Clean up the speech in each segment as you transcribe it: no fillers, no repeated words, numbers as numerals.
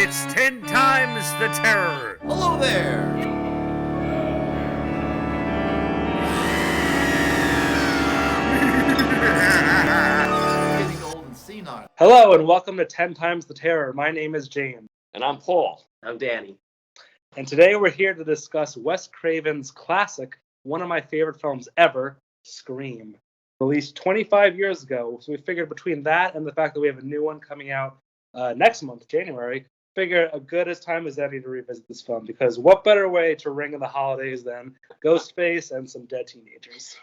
It's 10 times the terror. Hello there! Getting old and senile. Hello and welcome to 10 Times the Terror. My name is James. And I'm Paul. I'm Danny. And today we're here to discuss Wes Craven's classic, one of my favorite films ever, Scream. Released 25 years ago, so we figured between that and the fact that we have a new one coming out next month, January, figure a good as time as any to revisit this film, because what better way to ring in the holidays than Ghostface and some dead teenagers.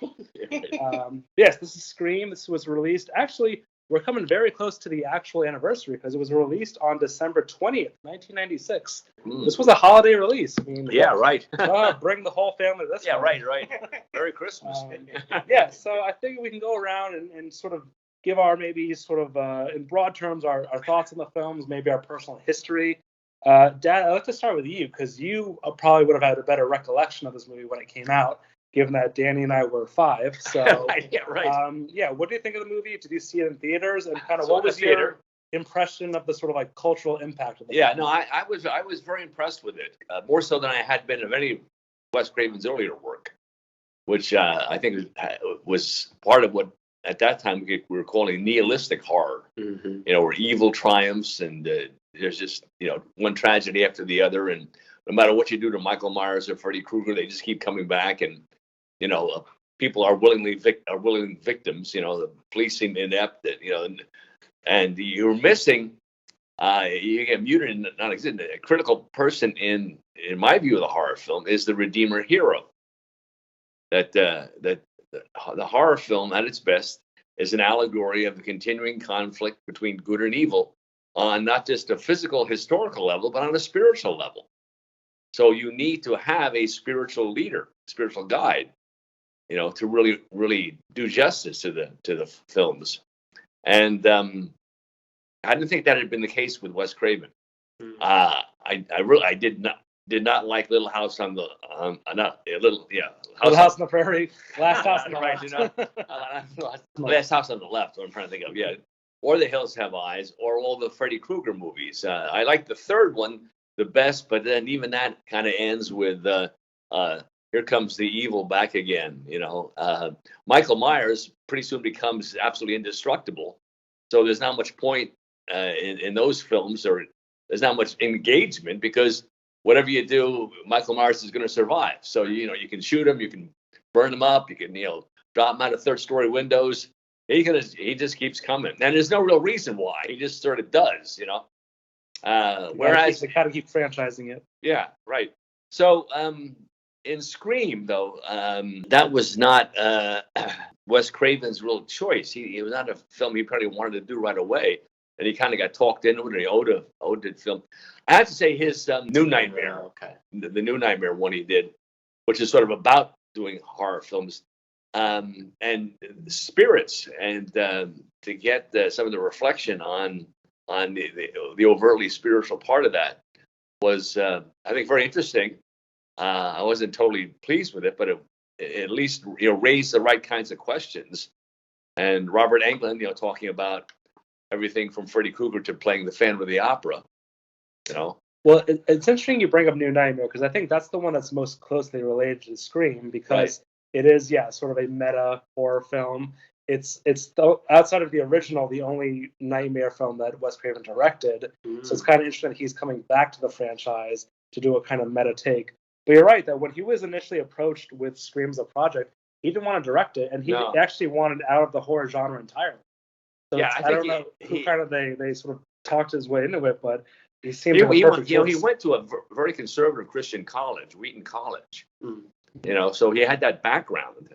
Yes, this is Scream. This was released, actually, we're coming very close to the actual anniversary because it was released on December 20th, 1996. This was a holiday release. I mean, Yeah, right. bring the whole family to this Yeah, one. right. Merry Christmas. Yeah, so I think we can go around and sort of give our maybe sort of, in broad terms, our thoughts on the films, maybe our personal history. Dad, I'd like to start with you because you probably would have had a better recollection of this movie when it came out, given that Danny and I were 5. So, Yeah, right. yeah, what do you think of the movie? Did you see it in theaters? And kind of Saw what it in was your impression of the sort of like cultural impact of the Yeah, film? no, I was very impressed with it, more so than I had been of any Wes Craven's earlier work, which I think was part of what at that time we were calling nihilistic horror. Mm-hmm. You know, where evil triumphs and there's just one tragedy after the other, and no matter what you do to Michael Myers or Freddy Krueger, they just keep coming back, and people are willing victims. The police seem inept. That and you're missing. You get muted and not existent. A critical person in my view of the horror film is the redeemer hero. That the horror film at its best is an allegory of the continuing conflict between good and evil on not just a physical historical level, but on a spiritual level. So you need to have a spiritual leader, spiritual guide, to really do justice to the films. And I didn't think that had been the case with Wes Craven. I did not like Little House on the Little House on the Prairie, Last House on the Right, Left. Last House on the Left. What I'm trying to think of, or The Hills Have Eyes, or all the Freddy Krueger movies. I like the third one the best, but then even that kind of ends with here comes the evil back again. Michael Myers pretty soon becomes absolutely indestructible. So there's not much point in those films, or there's not much engagement, because whatever you do, Michael Myers is going to survive. So you can shoot him, you can burn him up, you can drop him out of third-story windows. He just keeps coming, and there's no real reason why. He just sort of does, Whereas they kind of keep franchising it. Yeah, right. So in Scream, though, that was not Wes Craven's real choice. It was not a film he probably wanted to do right away, and he kind of got talked into it. And he owed it film. I have to say his New Nightmare, the New Nightmare one he did, which is sort of about doing horror films and spirits, and to get some of the reflection on the overtly spiritual part of that was, I think, very interesting. I wasn't totally pleased with it, but it at least raised the right kinds of questions. And Robert Englund, talking about everything from Freddy Krueger to playing the Phantom of the Opera. Well, it's interesting you bring up New Nightmare, because I think that's the one that's most closely related to Scream, because it is, sort of a meta horror film. It's outside of the original, the only Nightmare film that Wes Craven directed. So it's kind of interesting that he's coming back to the franchise to do a kind of meta take. But you're right that when he was initially approached with Scream as a project, he didn't want to direct it, and he actually wanted out of the horror genre entirely. So I don't know who kind of they sort of talked his way into it, but he seemed like a perfect choice. He went to a very conservative Christian college, Wheaton College. So he had that background.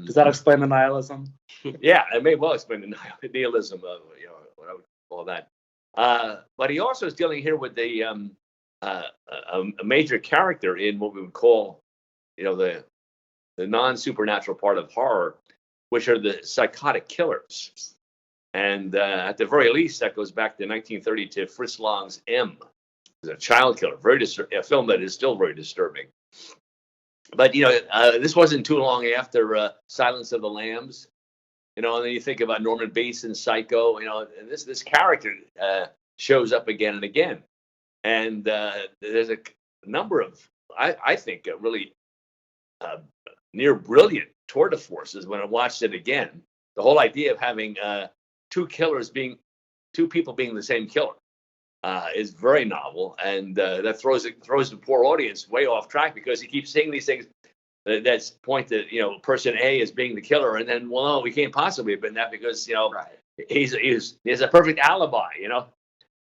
Does that explain the nihilism? Yeah, it may well explain the nihilism of what I would call that. But he also is dealing here with a major character in what we would call, the non-supernatural part of horror, which are the psychotic killers. And at the very least, that goes back to 1930 to Fritz Lang's M. It's a child killer, a film that is still very disturbing. But this wasn't too long after Silence of the Lambs, and then you think about Norman Bates in Psycho, and this character shows up again and again, And there's a number of, I think, really near brilliant tour de forces when I watched it again. The whole idea of having two people being the same killer is very novel, and that throws the poor audience way off track because he keeps saying these things that point that person A is being the killer, and then well, we can't possibly have been that because Right. he's a perfect alibi,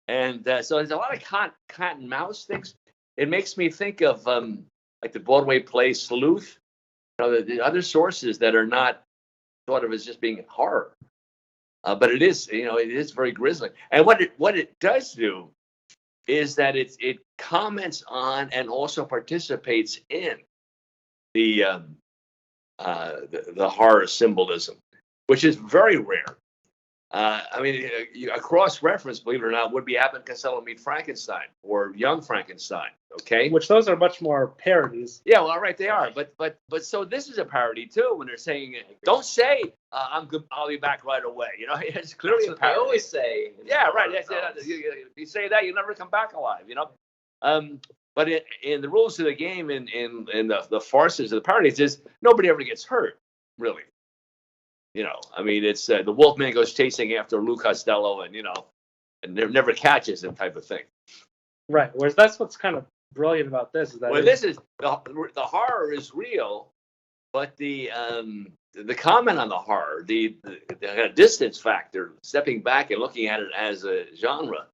and so there's a lot of cat and mouse things. It makes me think of like the Broadway play Sleuth, the other sources that are not thought of as just being horror. But it is, it is very grisly. And what it does do is that it comments on and also participates in the horror symbolism, which is very rare. A cross-reference, believe it or not, would be Abbott and Costello Meet Frankenstein or Young Frankenstein. Okay, Which those are much more parodies. yeah, well, all right, they are, but so this is a parody too. When they're saying, "Don't say I'm good, I'll be back right away," it's clearly a That's what parody. they always say. Yeah, right. You say that, you never come back alive. But in the rules of the game, in the farces of the parodies, is nobody ever gets hurt, really. It's the Wolfman goes chasing after Lou Costello, and never catches him, type of thing. Right. Whereas that's what's kind of brilliant about this is that This is the horror is real, but the comment on the horror, the kind of distance factor, stepping back and looking at it as a genre,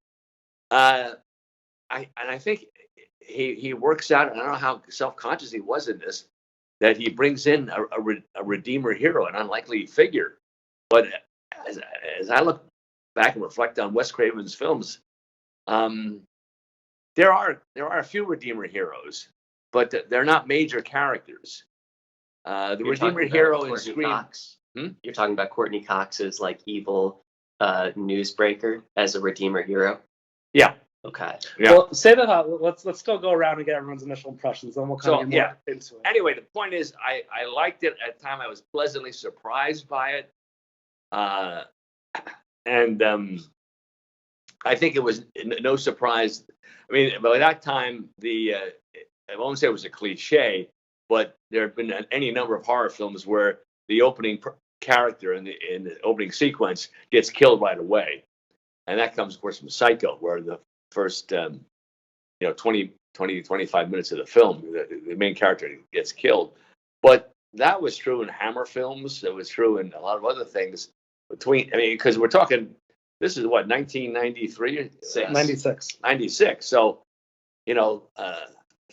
I think he works out. And I don't know how self-conscious he was in this, that he brings in a redeemer hero, an unlikely figure. But as I look back and reflect on Wes Craven's films, there are a few redeemer heroes, but they're not major characters. The You're redeemer talking hero about in Courtney Scream. Cox? Hmm? You're talking about Courtney Cox's like evil newsbreaker as a redeemer hero. Yeah. Okay. Yeah. Well, say that. Let's still go around and get everyone's initial impressions, then we'll kind So, of get more into it. Anyway, the point is, I liked it at the time. I was pleasantly surprised by it, and I think it was no surprise. By that time, I won't say it was a cliche, but there have been any number of horror films where the opening character in the opening sequence gets killed right away, and that comes, of course, from Psycho, where the first 20, 25 minutes of the film, the main character gets killed. But that was true in Hammer films. It was true in a lot of other things. Because we're talking, this is what, 1993? 96. 96. So,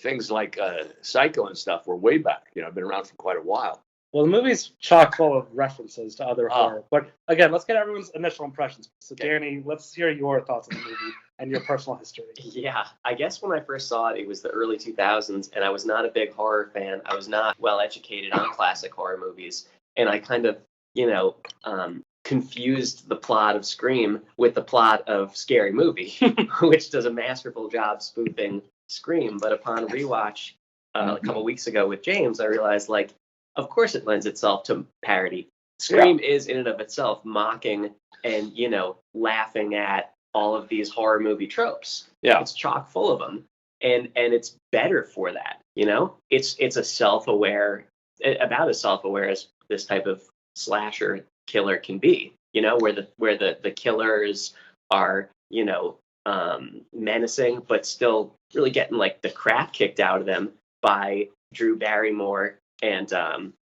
things like Psycho and stuff were way back. Been around for quite a while. Well, the movie's chock full of references to other horror. But again, let's get everyone's initial impressions. So, Danny, let's hear your thoughts on the movie and your personal history. Yeah, I guess when I first saw it, it was the early 2000s, and I was not a big horror fan. I was not well educated on classic horror movies, and I kind of, confused the plot of Scream with the plot of Scary Movie, which does a masterful job spoofing Scream. But upon rewatch a couple weeks ago with James, I realized, of course it lends itself to parody. Scream is in and of itself mocking and, laughing at all of these horror movie tropes. Yeah. It's chock full of them. And it's better for that, It's about as self-aware as this type of slasher killer can be, where the killers are, menacing, but still really getting the crap kicked out of them by Drew Barrymore and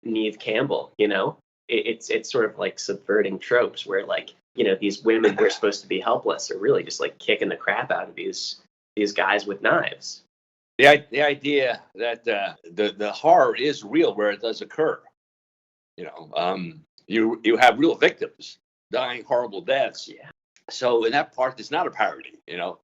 Neve Campbell. It's sort of like subverting tropes where these women who are supposed to be helpless are really just kicking the crap out of these guys with knives. The idea that the horror is real where it does occur. You have real victims dying horrible deaths. Yeah. So in that part, it's not a parody. Yeah,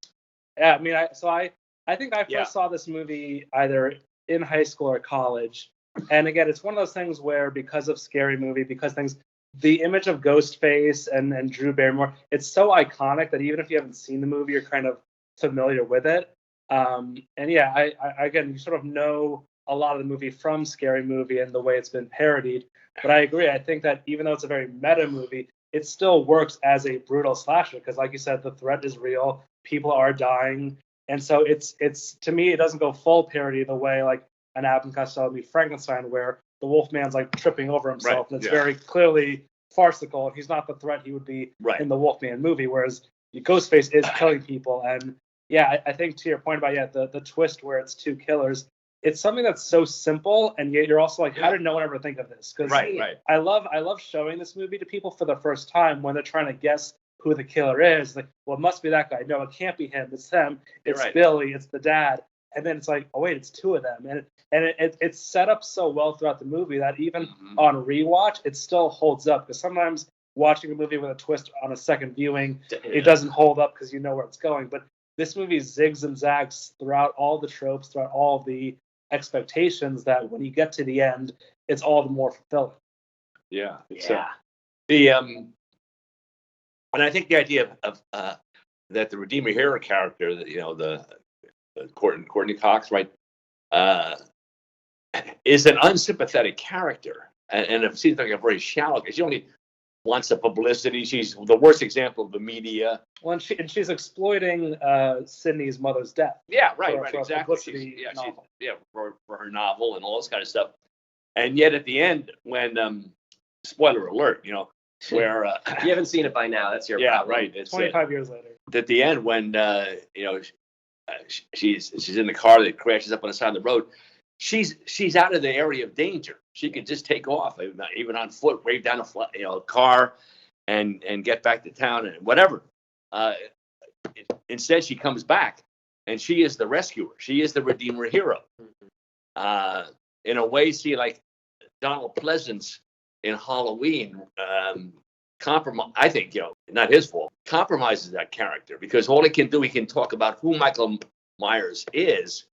I think I first saw this movie either in high school or college. And again, it's one of those things where because of Scary Movie, the image of Ghostface and Drew Barrymore, it's so iconic that even if you haven't seen the movie, you're kind of familiar with it. And yeah, I again, you sort of know a lot of the movie from Scary Movie and the way it's been parodied. But I agree. I think that even though it's a very meta movie, it still works as a brutal slasher because, like you said, the threat is real. People are dying. And so it's to me, it doesn't go full parody the way like an Abbott and Costello meet Frankenstein, where the Wolfman's like tripping over himself, Right, and it's yeah. very clearly farcical. And he's not the threat he would be Right. in the Wolfman movie, whereas Ghostface is killing people. And yeah, I think to your point about the twist where it's two killers, it's something that's so simple, and yet you're also like, how did no one ever think of this? Because Right. I love showing this movie to people for the first time when they're trying to guess who the killer is. Like, well, it must be that guy. No, it can't be him. It's them. It's right. Billy. It's the dad. And then it's like, oh wait, it's two of them. And it's set up so well throughout the movie that even Mhm. on rewatch, it still holds up. Because sometimes watching a movie with a twist on a second viewing, it doesn't hold up because you know where it's going. But this movie zigs and zags throughout all the tropes, throughout all the expectations, that when you get to the end, it's all the more fulfilling. Yeah. Yeah. And I think the idea of that the Redeemer Hero character, the Courtney Cox, right, is an unsympathetic character, and it seems like a very shallow. She only wants the publicity. She's the worst example of the media. Well, and she's exploiting Sydney's mother's death. Yeah, right, For a exactly. publicity novel. For her novel and all this kind of stuff. And yet at the end, when spoiler alert, where You haven't seen it by now. That's your yeah, problem. right. It's 25 years later. at the end when she's in the car that crashes up on the side of the road. She's out of the area of danger. She could just take off, even on foot, wave down a car, and get back to town and whatever. Instead, she comes back, and she is the rescuer. She is the Redeemer hero. In a way, see, like Donald Pleasance in Halloween, I think, not his fault, compromises that character, because all he can talk about who Michael Myers is,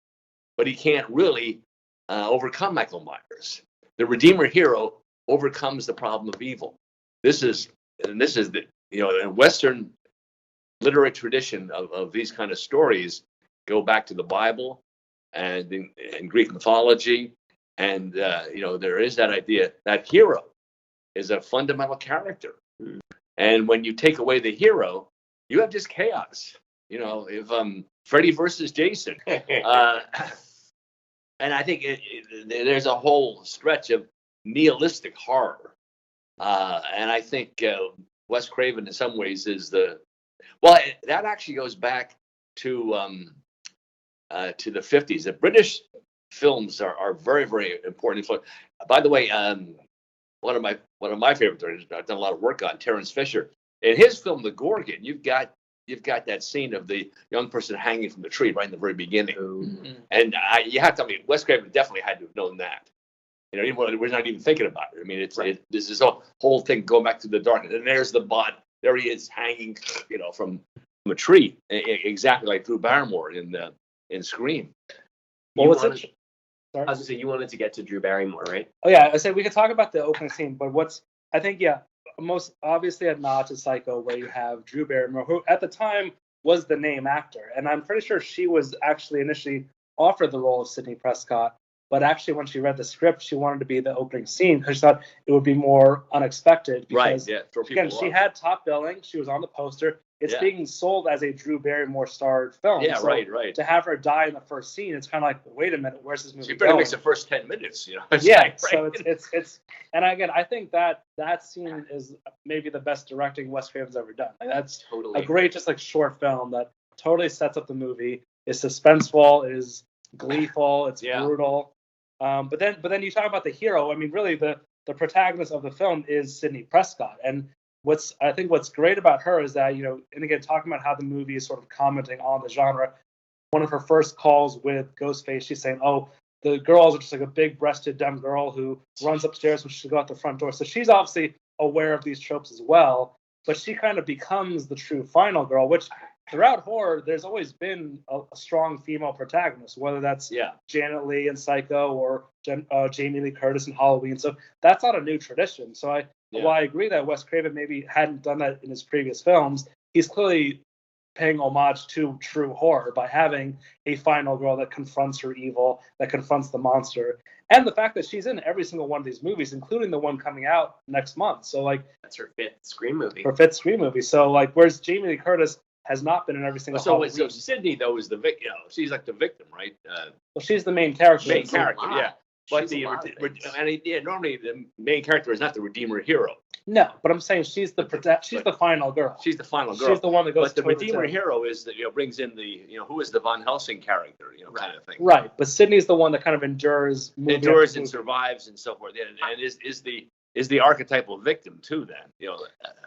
but he can't really overcome Michael Myers. The Redeemer hero overcomes the problem of evil. This is the in Western literary tradition of these kind of stories go back to the Bible and in Greek mythology, and there is that idea that hero is a fundamental character, and when you take away the hero, you have just chaos. If Freddy versus Jason. And I think there's a whole stretch of nihilistic horror. And I think Wes Craven, in some ways, is that actually goes back to the 50s. The British films are very, very important. By the way, one of my favorite directors I've done a lot of work on, Terence Fisher. In his film, The Gorgon, you've got that scene of the young person hanging from the tree right in the very beginning. Ooh. And you have to tell me, Wes Craven definitely had to have known that. We're not even thinking about it. I mean, this is a whole thing going back to the darkness. And there's the bot. There he is hanging, from a tree, exactly like Drew Barrymore in Scream. Well, what's Sorry? it? I was gonna say you wanted to get to Drew Barrymore, right? Oh yeah, I said we could talk about the opening scene, but I think most obviously a nod to Psycho, where you have Drew Barrymore, who at the time was the name actor, and I'm pretty sure she was actually initially offered the role of Sidney Prescott, but actually when she read the script, she wanted to be the opening scene because she thought it would be more unexpected. Because, right? Yeah. Throw people again, she off. had top billing. She was on the poster. It's being sold as a Drew Barrymore starred film. Yeah, so right. To have her die in the first scene, it's kind of like, wait a minute, where's this movie She barely going? makes the first 10 minutes, Yeah, right? so it's and again, I think that scene is maybe the best directing Wes Craven's ever done. Like, that's Totally. a great, just like short film that totally sets up the movie. Is suspenseful, is gleeful, it's brutal. But then you talk about the hero. I mean, really, the protagonist of the film is Sidney Prescott, and what's great about her is that, and again, talking about how the movie is sort of commenting on the genre. One of her first calls with Ghostface, she's saying, "Oh, the girls are just like a big-breasted dumb girl who runs upstairs when she should go out the front door." So she's obviously aware of these tropes as well, but she kind of becomes the true final girl, which throughout horror, there's always been a strong female protagonist, whether that's Janet Leigh in Psycho or Jamie Lee Curtis in Halloween. So that's not a new tradition. So while I agree that Wes Craven maybe hadn't done that in his previous films, he's clearly paying homage to true horror by having a final girl that confronts her evil, that confronts the monster. And the fact that she's in every single one of these movies, including the one coming out next month. So, like, That's her fifth Scream movie. So, like, whereas Jamie Lee Curtis has not been in every single So Halloween. Sydney though is the victim. She's like the victim, right? Well, she's the main character. Main She's a character, lot. yeah. But She's a lot of things. normally the main character is not the redeemer hero. No, but I'm saying she's the final girl. She's the final girl. She's the one that goes. But the toe-to-toe. redeemer hero is that brings in the who is the Von Helsing character, kind of thing. Right, but Sydney's the one that kind of endures Endures after and movie. survives and so forth, and is the archetypal victim too. Then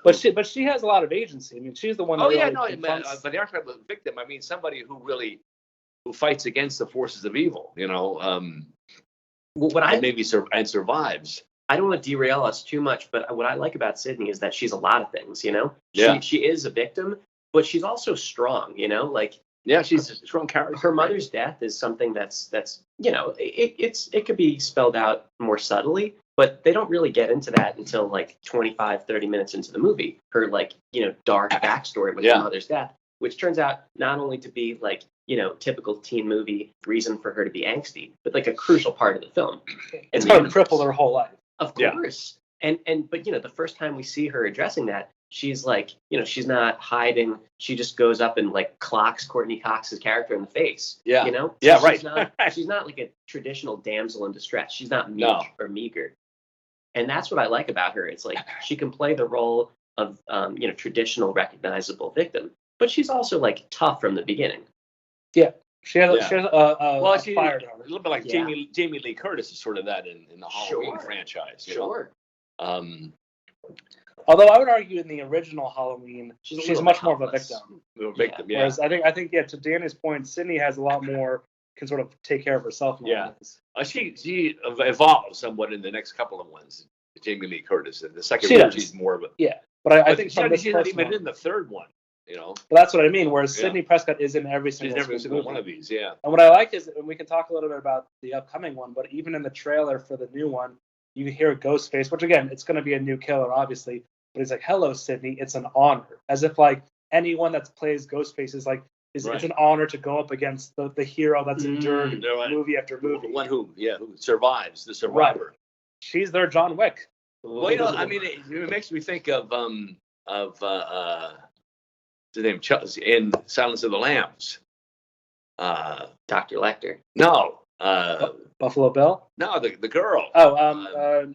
But she has a lot of agency. I mean, she's the one. That Oh yeah, really no, confronts- but the archetypal victim. I mean, somebody who fights against the forces of evil. What I And maybe survives. I don't want to derail us too much, but what I like about Sydney is that she's a lot of things. Yeah. She is a victim, but she's also strong. Yeah, she's a strong character. Her mother's death is something that's it could be spelled out more subtly, but they don't really get into that until like 25-30 minutes into the movie. Her dark backstory with her mother's death, which turns out not only to be like typical teen movie reason for her to be angsty, but like a crucial part of the film. It's And going to cripple her whole life. of Yeah. course. But the first time we see her addressing that, she's like, she's not hiding. She just goes up and like clocks Courtney Cox's character in the face. Yeah. Yeah, right. She's not like a traditional damsel in distress. She's not meek No. or meager. And that's what I like about her. It's like she can play the role of traditional recognizable victim, but she's also like tough from the beginning. She has, Yeah. she has a Well, she's fire a to her. little bit like Yeah. Jamie Lee Curtis is sort of that in the Halloween Sure. franchise. Sure. Although I would argue in the original Halloween, She's a she's little much bit more of a helpless. victim. The victim, yeah. Whereas I think to Danny's point, Sydney has a lot more, can sort of take care of herself. in Yeah. ways. She evolves somewhat in the next couple of ones. Jamie Lee Curtis. In the second She one, does. she's more of a. But I But think she's from not, this she's not first even one, in the third one. but that's what I mean. Whereas Yeah. Sydney Prescott is in every She's single, in every single movie. one of these. Yeah. And what I like is, and we can talk a little bit about the upcoming one, but even in the trailer for the new one, you hear Ghostface, which again, it's going to be a new killer, obviously, but he's like, "Hello, Sydney, it's an honor," as if like anyone that plays Ghostface is like, Right. it's an honor to go up against the hero that's endured they're right. movie after The movie. one who survives, the survivor. She's their John Wick. Well, I mean, it makes me think of what's his name, in Silence of the Lambs. Dr. Lecter. No, Buffalo Bill. no, the girl. Oh,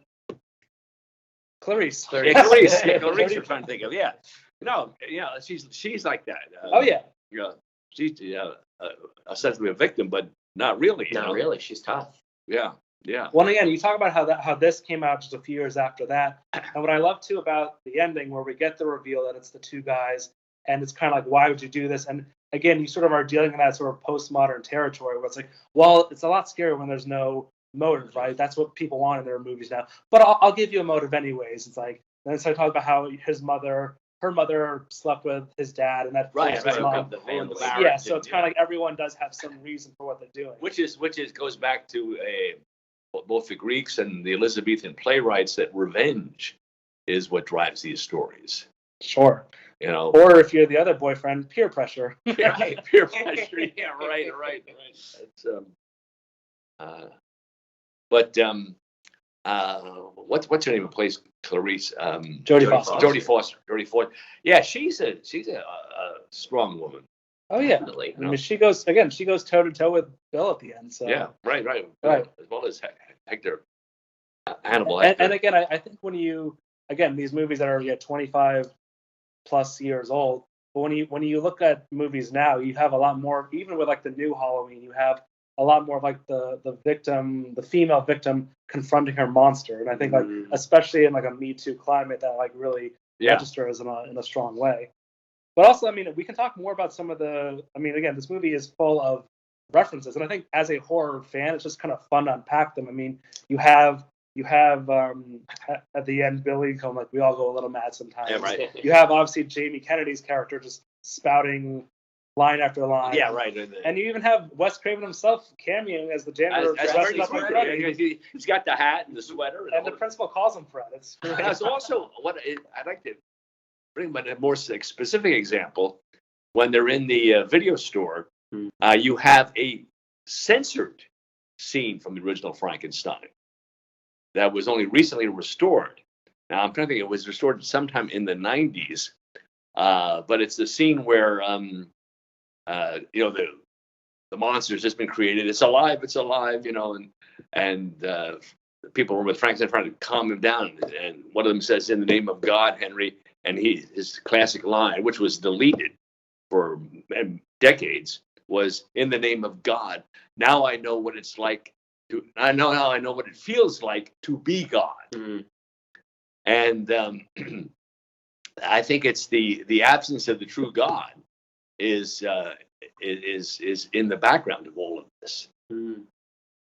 Clarice. Yeah, Clarice. Yeah, Clarice. You're trying to think of. Yeah, no, she's like that. Oh yeah. She's ostensibly a victim, but not really. Not really. She's tough. Yeah, yeah. Well, again, you talk about how this came out just a few years after that, and what I love too about the ending, where we get the reveal that it's the two guys, and it's kind of like, why would you do this? And again, you sort of are dealing in that sort of postmodern territory where it's like, well, it's a lot scarier when there's no motive, right? That's what people want in their movies now. But I'll give you a motive anyways. It's like, then so I talk about how her mother slept with his dad, and that Right, forced right. his mom. The family. Yeah, so it's kind of like everyone does have some reason for what they're doing. Which goes back to both the Greeks and the Elizabethan playwrights, that revenge is what drives these stories. Sure. Or if you're the other boyfriend, peer pressure. Right, peer pressure. Yeah, right. It's, what's her name of place? Clarice. Jodie Foster. Jodie Foster. Yeah, she's a strong woman. Oh yeah. Definitely. I mean, she goes toe to toe with Bill at the end. So Yeah, right. Right. As well as Hector, Hannibal And Hector. again, I think these movies that are 25 plus years old, but when you look at movies now, you have a lot more. Even with like the new Halloween, you have a lot more of like the victim, the female victim confronting her monster, and I think like especially in like a Me Too climate, that like really registers in a strong way. But also, I mean, we can talk more about some of the. I mean, again, this movie is full of references, and I think as a horror fan, it's just kind of fun to unpack them. I mean, you have at the end Billy going like, we all go a little mad sometimes. Yeah, right. You have obviously Jamie Kennedy's character just spouting line after line. Yeah, right. And you even have Wes Craven himself cameoing as the janitor. As dressed up like Freddy. he's got the hat and the sweater. And the principal calls him Fred. It's really That's also what I'd like to bring a more specific example. When they're in the video store, you have a censored scene from the original Frankenstein that was only recently restored. Now, I'm trying to think, it was restored sometime in the 90s, But it's the scene where the monster's just been created. It's alive. It's alive. And people were with Frankenstein trying to calm him down. And one of them says, "In the name of God, Henry." And his classic line, which was deleted for decades, was, "In the name of God. Now I know what it's like to. I know what it feels like to be God." Mm. And I think it's the absence of the true God is in the background of all of this,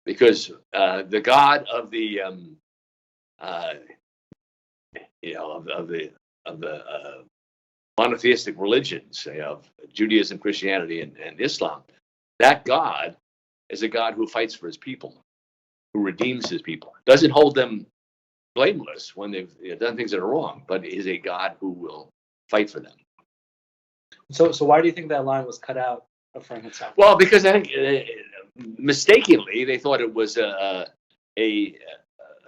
because the God of the of the monotheistic religions, say, of Judaism, Christianity, and Islam, that God is a God who fights for his people, who redeems his people, doesn't hold them blameless when they've done things that are wrong, but is a God who will fight for them. So why do you think that line was cut out of Frankenstein? Well, because I think mistakenly they thought it was a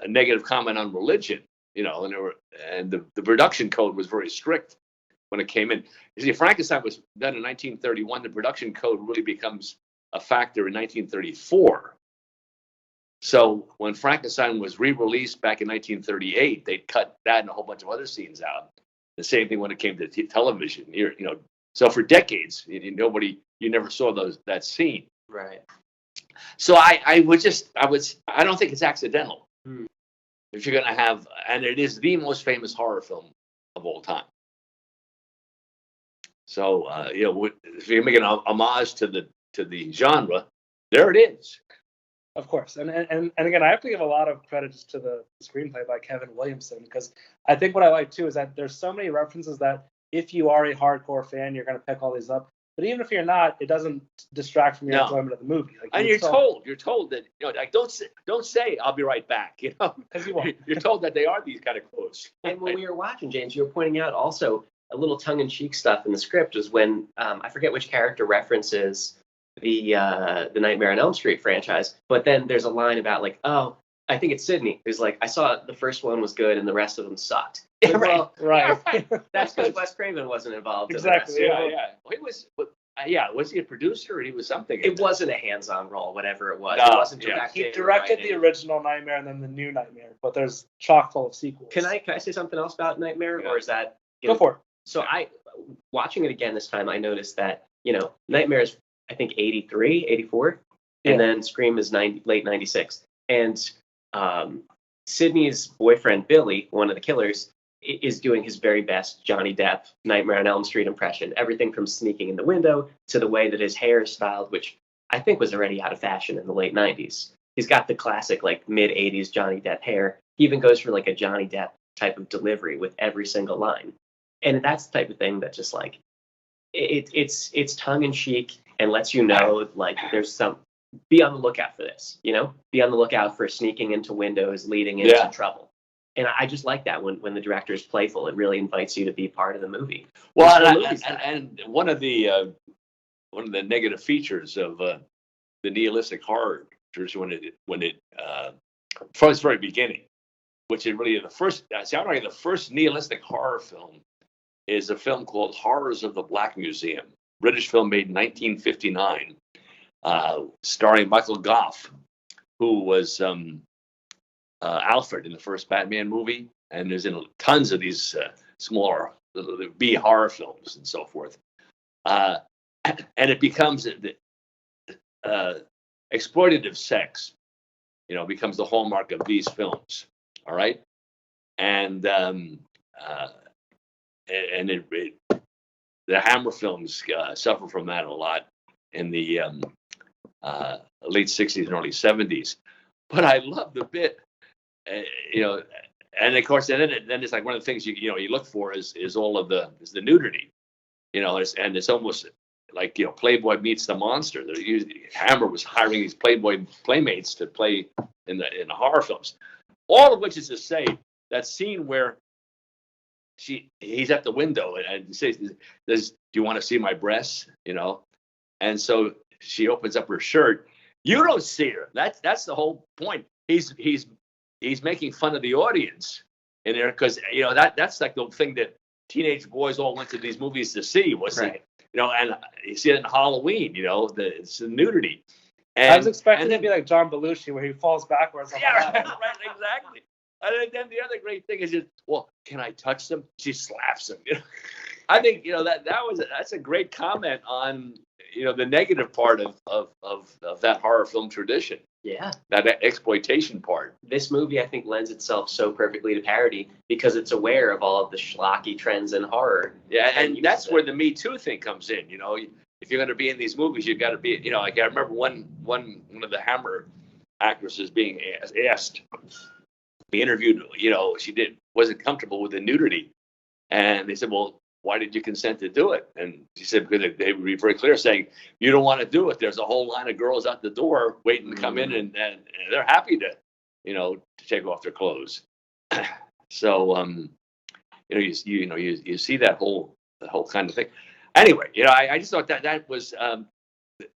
negative comment on religion, and the production code was very strict when it came in. You see, Frankenstein was done in 1931. The production code really becomes a factor in 1934. So when Frankenstein was re-released back in 1938, they cut that and a whole bunch of other scenes out. The same thing when it came to television. So for decades, you never saw that scene. Right. So I don't think it's accidental. If you're going to have, and it is the most famous horror film of all time. So if you're making an homage to the genre, there it is. Of course, and again, I have to give a lot of credit just to the screenplay by Kevin Williamson, because I think what I like too is that there's so many references that if you are a hardcore fan, you're going to pick all these up. But even if you're not, it doesn't distract from your enjoyment of the movie. Like, and you're told that like don't say "I'll be right back," because you won't. You're told that they are these kind of quotes. And when we were watching, James, you were pointing out also a little tongue-in-cheek stuff in the script was when I forget which character references the Nightmare on Elm Street franchise, but then there's a line about like, oh, I think it's Sidney who's like, I saw the first one was good and the rest of them sucked. Right. That's because Wes Craven wasn't involved. Exactly. In the rest. Yeah. Well, he was. Was he a producer or he was something? It wasn't a hands-on role, whatever it was. No, It wasn't yeah. directed. He directed the original Nightmare and then the new Nightmare, but there's chock full of sequels. Can I say something else about Nightmare, or is that Go for it. So watching it again this time, I noticed that Nightmare is I think 83, 84, and then Scream is late 96, and Sydney's boyfriend Billy, one of the killers, is doing his very best Johnny Depp Nightmare on Elm Street impression. Everything from sneaking in the window to the way that his hair is styled, which I think was already out of fashion in the late 90s. He's got the classic like mid 80s Johnny Depp hair. He even goes for like a Johnny Depp type of delivery with every single line. And that's the type of thing that just like it's tongue in cheek and lets you know like there's some, be on the lookout for this, be on the lookout for sneaking into windows, leading into trouble. And I just like that when the director is playful, it really invites you to be part of the movie. Well, and one of the negative features of the nihilistic horror when it from its very beginning, which is really the first nihilistic horror film is a film called Horrors of the Black Museum, British film made in 1959, starring Michael Gough, who was Alfred in the first Batman movie, and there's in tons of these smaller B horror films and so forth. And it becomes exploitative sex, becomes the hallmark of these films. All right, and the Hammer films suffer from that a lot in the late 60s and early 70s. But I love the bit, and of course, then it's like one of the things you look for is all of the nudity, and it's almost like Playboy meets the monster. Hammer was hiring these Playboy playmates to play in the horror films, all of which is to say that scene where he's at the window and says, "Do you want to see my breasts?" And so she opens up her shirt. You don't see her. That's the whole point. He's making fun of the audience in there because that's like the thing that teenage boys all went to these movies to see was Right. and you see it in Halloween, it's the nudity. I was expecting and it to be like John Belushi, where he falls backwards. On yeah, the right, exactly. And then the other great thing is just, well, can I touch them? She slaps him. I think that's a great comment on the negative part of that horror film tradition. Yeah. That exploitation part. This movie, I think, lends itself so perfectly to parody because it's aware of all of the schlocky trends in horror. Yeah, and uses that's it. where the Me Too thing comes in. If you're going to be in these movies, you've got to be. Like I remember one of the Hammer actresses being asked, be interviewed. She wasn't comfortable with the nudity, and they said, "Well, why did you consent to do it?" And she said, because they would be very clear, saying, "You don't want to do it. There's a whole line of girls out the door waiting to come in, and they're happy to, to take off their clothes." So, you see that whole kind of thing. Anyway, I just thought that was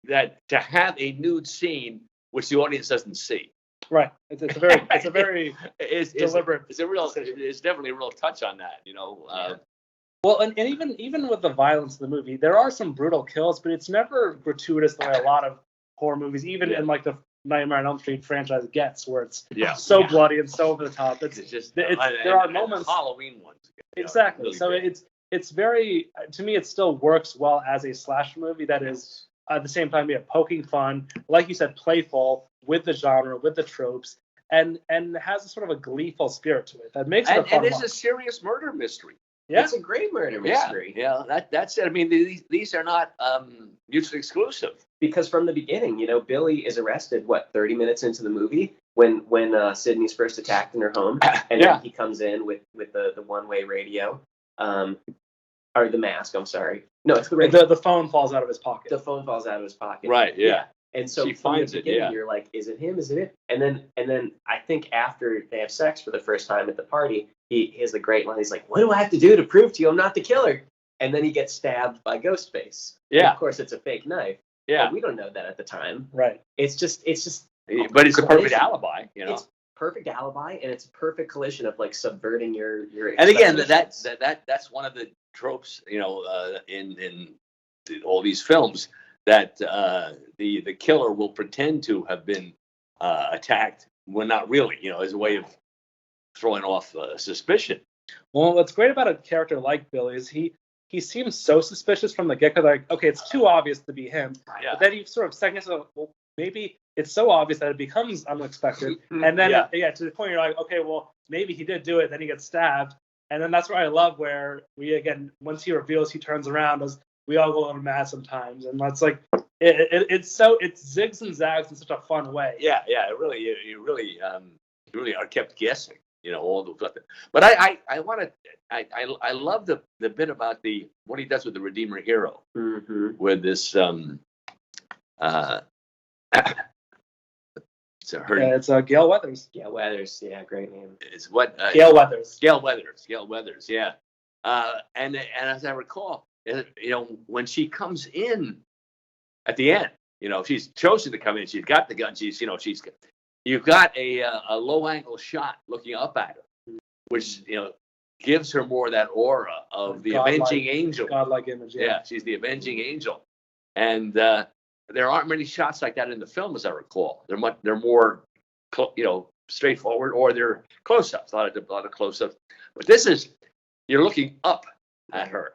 that to have a nude scene which the audience doesn't see. Right. It's a very deliberate. It's definitely a real touch on that. Well, and even with the violence in the movie, there are some brutal kills, but it's never gratuitous the way a lot of horror movies, even in like the Nightmare on Elm Street franchise, gets, where it's so bloody and so over the top. It's just there are moments. Halloween ones. Exactly. Really So big. it's very, to me, it still works well as a slasher movie that is at the same time poking fun, like you said, playful with the genre, with the tropes, and has a sort of a gleeful spirit to it that makes it a fun and it's watch. a serious murder mystery. Yeah. It's a great murder mystery. Yeah, that's it. I mean, these are not mutually exclusive. Because from the beginning, Billy is arrested, 30 minutes into the movie when Sydney's first attacked in her home, and then he comes in with the one-way radio, or the mask. I'm sorry. No, it's the radio. The phone falls out of his pocket. The phone falls out of his pocket. Right. Yeah. And so She from finds the it, beginning, yeah. you're like, is it him? Is it it? And then I think after they have sex for the first time at the party, he has the great line. He's like, "What do I have to do to prove to you I'm not the killer?" And then he gets stabbed by Ghostface. Yeah. And of course, it's a fake knife. Yeah. But we don't know that at the time. Right. It's just. But it's a perfect collision. alibi. It's perfect alibi, and it's a perfect collision of like subverting your. And again, expectations. that's one of the tropes, in all these films, that the killer will pretend to have been attacked when not really, as a way of throwing off suspicion. Well, what's great about a character like Billy is he seems so suspicious from the get-go. Like, okay, it's too obvious to be him. Yeah. But then you sort of second guess, well, maybe it's so obvious that it becomes unexpected. And then, to the point you're like, okay, well, maybe he did do it. Then he gets stabbed. And then that's where I love where once he reveals, he turns around, as we all go a little mad sometimes. And that's like, it zigs and zags in such a fun way. Yeah. It really, you really are kept guessing. All those. But I want to. I love the bit about what he does with the Redeemer hero, with this it's Gail Weathers. Gail Weathers, yeah, great name. It's what Gail Weathers. Gail Weathers, yeah. And as I recall, when she comes in at the end, she's chosen to come in. She's got the gun. You've got a low angle shot looking up at her, which gives her more that aura of the avenging angel. Godlike image. Yeah, she's the avenging angel, and there aren't many shots like that in the film, as I recall. They're more straightforward, or they're close-ups. A lot of close-ups. But this is, you're looking up at her.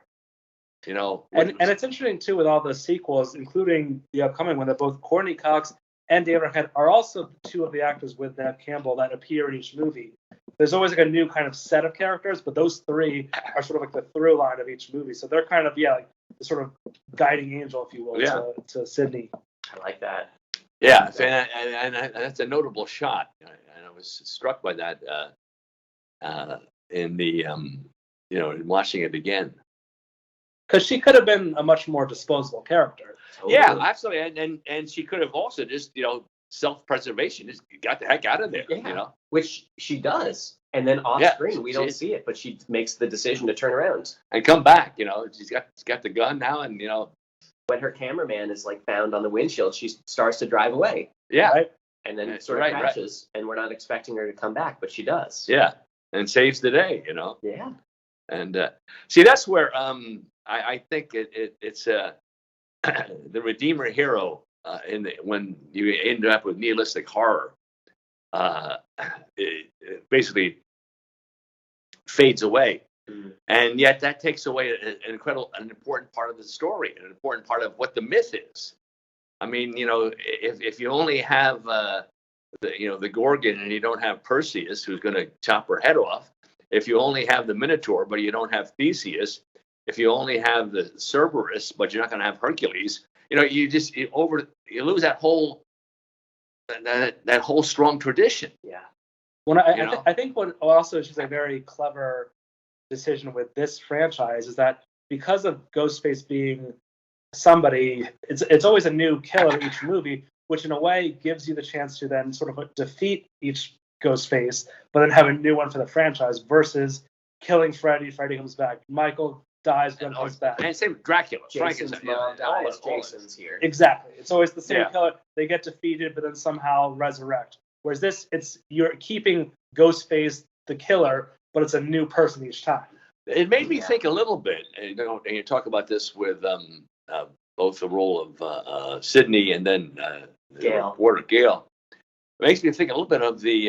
And it's interesting too with all the sequels, including the upcoming one, that both Courtney Cox and David Arquette are also two of the actors with Neve Campbell that appear in each movie. There's always like a new kind of set of characters, but those three are sort of like the through line of each movie. So they're kind of like the sort of guiding angel, if you will, to Sydney. I like that. Yeah, and that's a notable shot. And I was struck by that in the in watching it again. Because she could have been a much more disposable character. Totally. Yeah, absolutely, and she could have also just self-preservation, just got the heck out of there. Which she does, and then off screen we don't see it, but she makes the decision to turn around and come back. She's got the gun now, and when her cameraman is like found on the windshield, she starts to drive away. Yeah, right? And then sort of crashes, and we're not expecting her to come back, but she does. Yeah, and saves the day. Yeah. And see, that's where I think it's the Redeemer hero when you end up with nihilistic horror, it basically fades away. And yet that takes away an important part of the story, an important part of what the myth is. I mean, if you only have the Gorgon and you don't have Perseus, who's going to chop her head off, if you only have the Minotaur but you don't have Theseus, if you only have the Cerberus but you're not going to have Hercules, you lose that whole strong tradition. Yeah. Well, I think what also is just a very clever decision with this franchise is that because of Ghostface being somebody, it's always a new killer each movie, which in a way gives you the chance to then sort of defeat each Ghostface, but then have a new one for the franchise versus killing Freddy. Freddy comes back. Michael dies, then comes back. And same with Dracula. Jason's mom dies. Jason's here. Exactly. It's always the same killer. They get defeated, but then somehow resurrect. Whereas this, you're keeping Ghostface the killer, but it's a new person each time. It made me think a little bit, and you talk about this with both the role of Sidney and then Gale. Gale. It makes me think a little bit of the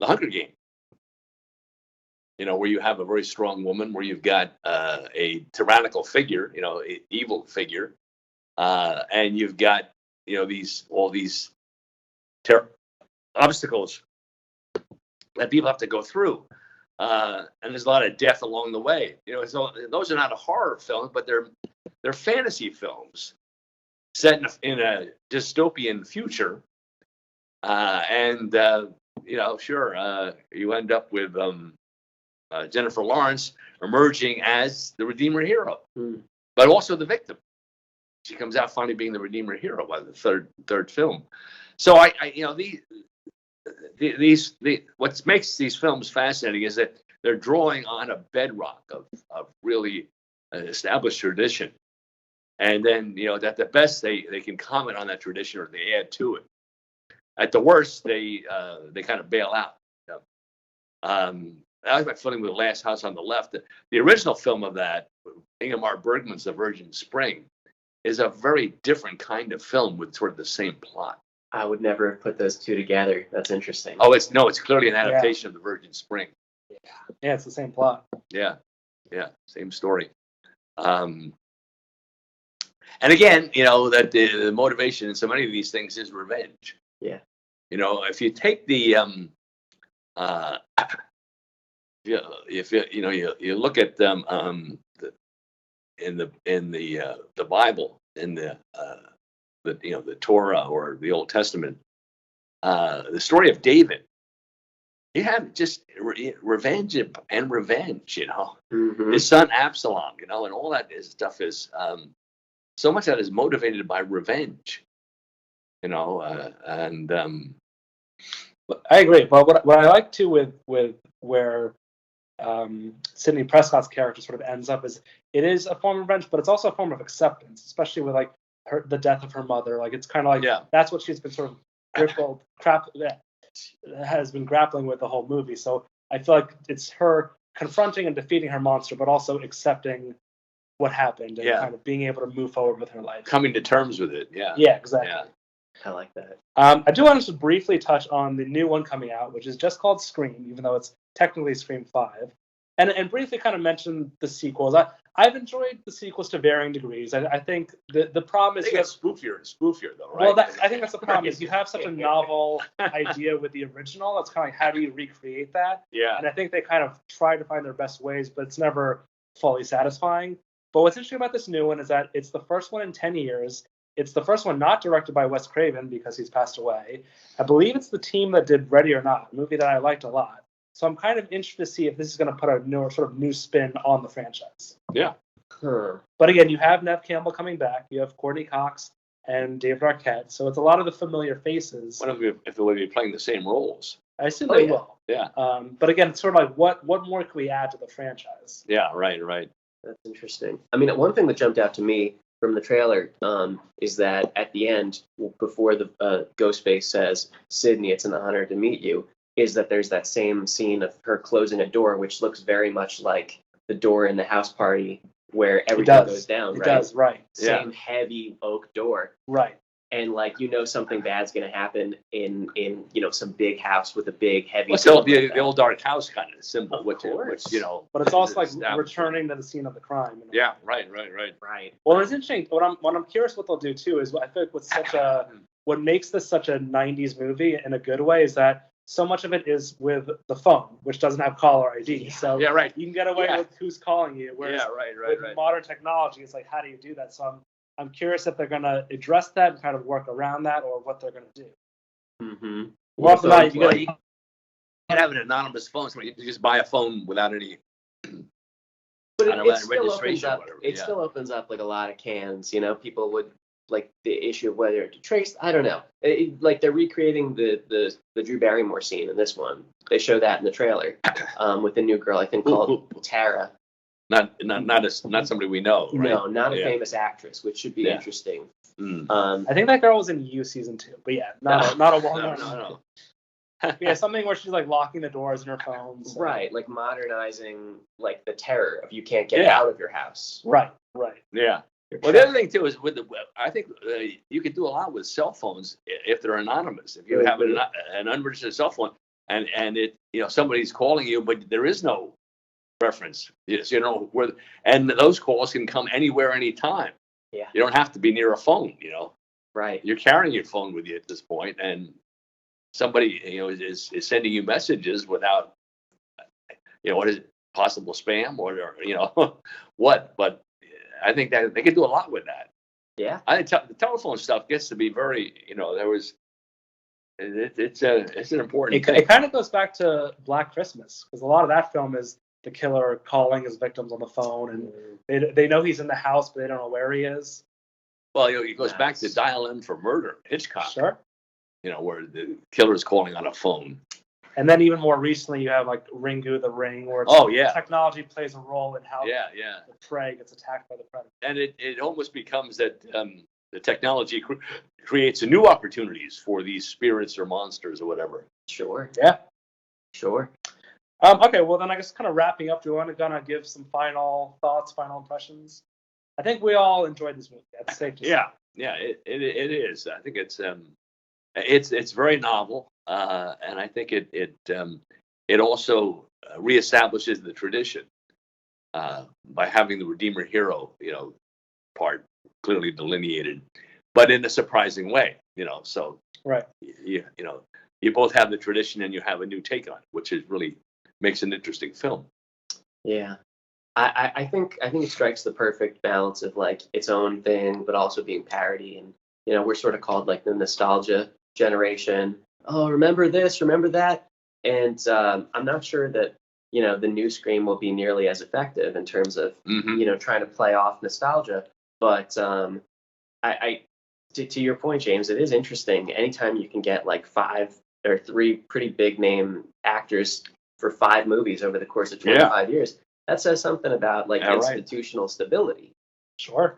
Hunger Game. Where you have a very strong woman, where you've got a tyrannical figure, an evil figure, and you've got all these obstacles that people have to go through, and there's a lot of death along the way. So those are not a horror film, but they're fantasy films set in a dystopian future, and you end up with Jennifer Lawrence emerging as the Redeemer hero, but also the victim. She comes out finally being the Redeemer hero by the third film. So what makes these films fascinating is that they're drawing on a bedrock of really an established tradition, and then at the best they can comment on that tradition or they add to it. At the worst, they kind of bail out. That was my feeling with The Last House on the Left. The original film of that, Ingmar Bergman's The Virgin Spring, is a very different kind of film with sort of the same plot. I would never have put those two together. That's interesting. Oh, it's clearly an adaptation of The Virgin Spring. Yeah, it's the same plot. Yeah, same story. And again, that the motivation in so many of these things is revenge. Yeah. If you take the if you look at them in the Bible, in the Torah or the Old Testament, the story of David, you have just revenge and revenge. His son Absalom, and all that stuff is so much that is motivated by revenge. And I agree. But what I like too with where Sidney Prescott's character sort of ends up is it is a form of revenge, but it's also a form of acceptance, especially with the death of her mother. It's kind of that's what she's been sort of has been grappling with the whole movie. So I feel like it's her confronting and defeating her monster, but also accepting what happened and kind of being able to move forward with her life, coming to terms with it. Yeah, exactly. Yeah. I like that. I do want to just briefly touch on the new one coming out, which is just called Scream, even though it's technically Scream 5. And briefly kind of mention the sequels. I've enjoyed the sequels to varying degrees. I think the problem is... They get spoofier though, right? Well, I think that's the problem, is you have such a novel idea with the original. It's kind of like, how do you recreate that? Yeah. And I think they kind of try to find their best ways, but it's never fully satisfying. But what's interesting about this new one is that it's the first one in 10 years. It's the first one not directed by Wes Craven because he's passed away. I believe it's the team that did Ready or Not, a movie that I liked a lot. So I'm kind of interested to see if this is going to put a new spin on the franchise. Yeah. But again, you have Nev Campbell coming back. You have Courtney Cox and David Arquette. So it's a lot of the familiar faces. What if they will be playing the same roles? I assume they will. Yeah. But again, it's sort of like, what more can we add to the franchise? Yeah, right. That's interesting. I mean, one thing that jumped out to me from the trailer is that at the end, before the Ghostface says, "Sydney, it's an honor to meet you," is that there's that same scene of her closing a door, which looks very much like the door in the house party where It everything does. goes down, It right? does, right. Same heavy oak door. Right. And like something bad's gonna happen in some big house with a big heavy. What's door the like that. old dark house kind of symbol, Of which course. But it's also like established. returning to the scene of the crime. Yeah, right. Right. Well, it's interesting. What I'm curious what they'll do too is I think what makes this such a '90s movie in a good way is that so much of it is with the phone, which doesn't have caller ID. So Yeah, right. you can get away Yeah. with who's calling you. Whereas Yeah, right. with modern technology, it's like how do you do that? So I'm curious if they're gonna address that and kind of work around that, or what they're gonna do. Mm-hmm. More often than not, you Well, gotta- you can't have an anonymous phone. So you can just buy a phone without any. But I don't it know, still opens registration or up. whatever, It yeah. still opens up like a lot of cans. People would like the issue of whether to trace. I don't know. Like they're recreating the Drew Barrymore scene in this one. They show that in the trailer with the new girl, I think called Tara. Not somebody we know, right? No, not a Yeah. famous actress, which should be Yeah. interesting. Mm. I think that girl was in You season 2, but yeah, not a well-known. No. Yeah, something where she's like locking the doors in her phone. So. Right, like modernizing like the terror of you can't get Yeah. out of your house. Right. Yeah. You're Well, the trapped. other thing too is with the web. I think you could do a lot with cell phones if they're anonymous. If you have an unregistered cell phone and it somebody's calling you, but there is no reference. Where and those calls can come anywhere, anytime. Yeah. You don't have to be near a phone. Right. You're carrying your phone with you at this point, and somebody is sending you messages without what is it, possible spam or what. But I think that they can do a lot with that. Yeah. I think the telephone stuff gets to be very it's an important thing. It kind of goes back to Black Christmas because a lot of that film is the killer calling his victims on the phone, and they know he's in the house, but they don't know where he is. Well, it goes back to Dial M for Murder, Hitchcock. Sure. Where the killer is calling on a phone. And then even more recently, you have like Ringu the Ring, where technology plays a role in how the prey gets attacked by the predator. And it almost becomes that the technology creates new opportunities for these spirits or monsters or whatever. Sure. Yeah. Sure. Okay, well then I guess kind of wrapping up, do you want to give some final thoughts, final impressions? I think we all enjoyed this movie. That's safe to say. Yeah, it is. I think it's very novel, and I think it also reestablishes the tradition by having the Redeemer hero, part clearly delineated, but in a surprising way, So right, you both have the tradition and you have a new take on it, which is really makes an interesting film. Yeah. I think it strikes the perfect balance of like its own thing, but also being parody. And we're sort of called like the nostalgia generation. Oh, remember this, remember that. And I'm not sure that the new Scream will be nearly as effective in terms of trying to play off nostalgia. But I to your point, James, it is interesting. Anytime you can get like 5 or 3 pretty big name actors for 5 movies over the course of 25 years. That says something about like institutional stability. Sure.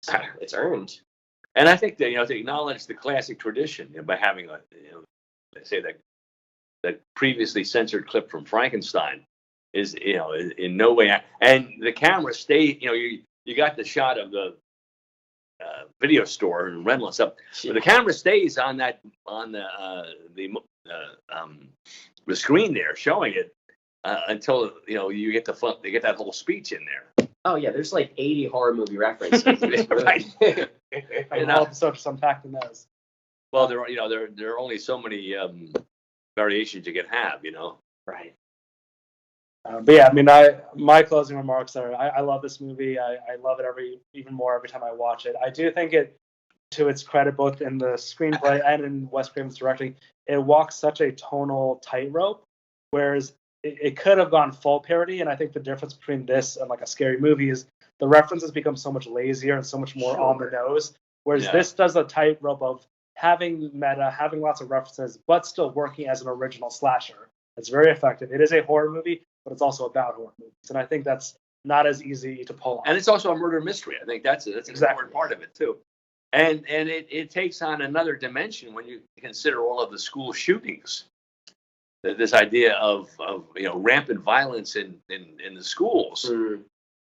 So it's earned. And I think that to acknowledge the classic tradition by having they say that previously censored clip from Frankenstein is in no way, and the camera stay you got the shot of the video store and rental and stuff, but the camera stays on the screen there showing it. Until you get they get that whole speech in there. Oh yeah, there's like 80 horror movie references. Right. All episodes unpacked in those. Well, there are only so many variations you can have, Right. But yeah, I mean, my closing remarks are: I love this movie. I love it even more every time I watch it. I do think it, to its credit, both in the screenplay and in Wes Cravens directing, it walks such a tonal tightrope, whereas it could have gone full parody, and I think the difference between this and like a scary movie is the references become so much lazier and so much more on the nose, whereas this does a tightrope of having meta, having lots of references, but still working as an original slasher. It's very effective. It is a horror movie, but it's also about horror movies, and I think that's not as easy to pull off. And it's also a murder mystery. I think that's an important part of it too. And it takes on another dimension when you consider all of the school shootings this idea of rampant violence in the schools.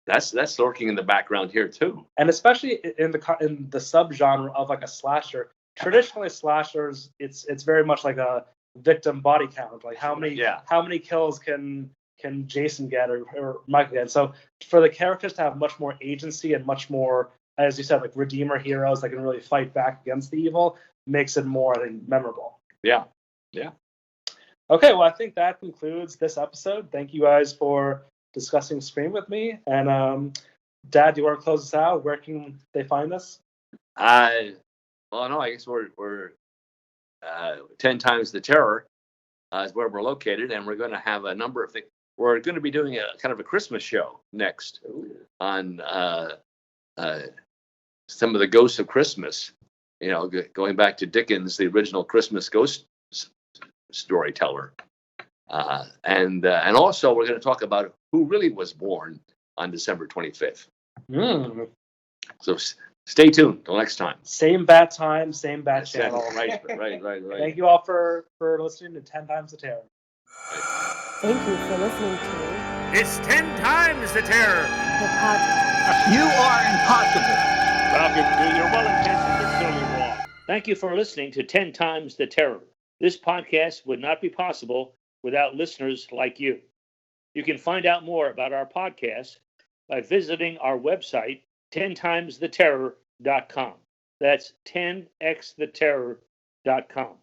That's lurking in the background here too. And especially in the subgenre of like a slasher. Traditionally, slashers, it's very much like a victim body count. Like how many kills can Jason get or Michael get? So for the characters to have much more agency and much more, as you said, like redeemer heroes that can really fight back against the evil, makes it more, I think, memorable. Yeah. Okay, well, I think that concludes this episode. Thank you guys for discussing Scream with me. And Dad, do you want to close us out? Where can they find us? Well, no, I guess we're 10 Times the Terror is where we're located, and we're going to have a number of things. We're going to be doing a kind of a Christmas show next on some of the ghosts of Christmas. Going back to Dickens, the original Christmas ghost storyteller, and also we're going to talk about who really was born on December 25th. So stay tuned till next time. Same bat time, same bat channel. Right. Thank you all for listening to 10 Times the Terror. Thank you for listening to It's 10 Times the Terror. the podcast. You are impossible. Falcon, you're well intentioned, but clearly wrong. Thank you for listening to 10 Times the Terror. This podcast would not be possible without listeners like you. You can find out more about our podcast by visiting our website, 10timestheterror.com. That's 10xtheterror.com.